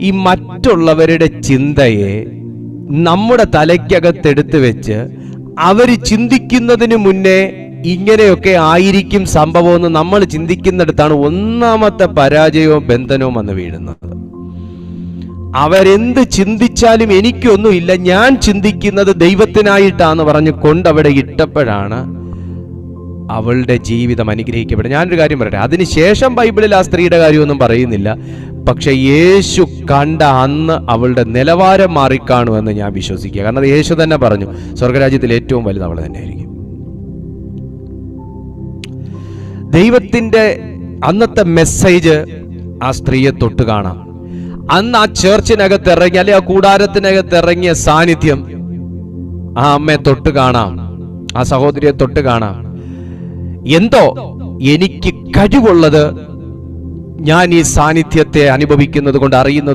ഈ മറ്റുള്ളവരുടെ ചിന്തയെ നമ്മുടെ തലയ്ക്കകത്തെടുത്ത് വെച്ച് അവര് ചിന്തിക്കുന്നതിന് മുന്നേ ഇങ്ങനെയൊക്കെ ആയിരിക്കും സംഭവമെന്ന് നമ്മൾ ചിന്തിക്കുന്നിടത്താണ് ഒന്നാമത്തെ പരാജയവും ബന്ധനവും വന്ന് വീഴുന്നത്. അവരെന്ത് ചിന്തിച്ചാലും എനിക്കൊന്നുമില്ല, ഞാൻ ചിന്തിക്കുന്നത് ദൈവത്തിനായിട്ടാന്ന് പറഞ്ഞ് കൊണ്ടവിടെ ഇട്ടപ്പോഴാണ് അവളുടെ ജീവിതം അനുഗ്രഹിക്കപ്പെടും. ഞാനൊരു കാര്യം പറയട്ടെ, അതിനുശേഷം ബൈബിളിൽ ആ സ്ത്രീയുടെ കാര്യമൊന്നും പറയുന്നില്ല. പക്ഷെ യേശു കണ്ട അന്ന് അവളുടെ നിലവാരം മാറിക്കാണുമെന്ന് ഞാൻ വിശ്വസിക്കുക. കാരണം അത് യേശു തന്നെ പറഞ്ഞു, സ്വർഗരാജ്യത്തിൽ ഏറ്റവും വലുത് അവൾ തന്നെയായിരിക്കും. ദൈവത്തിന്റെ അന്നത്തെ മെസ്സേജ് ആ സ്ത്രീയെ തൊട്ട് കാണാം. അന്ന് ആ ചേർച്ചിനകത്ത് ഇറങ്ങി, അല്ലെ ആ കൂടാരത്തിനകത്ത് ഇറങ്ങിയ സാന്നിധ്യം ആ അമ്മയെ തൊട്ട് കാണാം, ആ സഹോദരിയെ തൊട്ട് കാണാം. എന്തോ എനിക്ക് കഴിവുള്ളത് ഞാൻ ഈ സാന്നിധ്യത്തെ അനുഭവിക്കുന്നത് കൊണ്ട് അറിയുന്നത്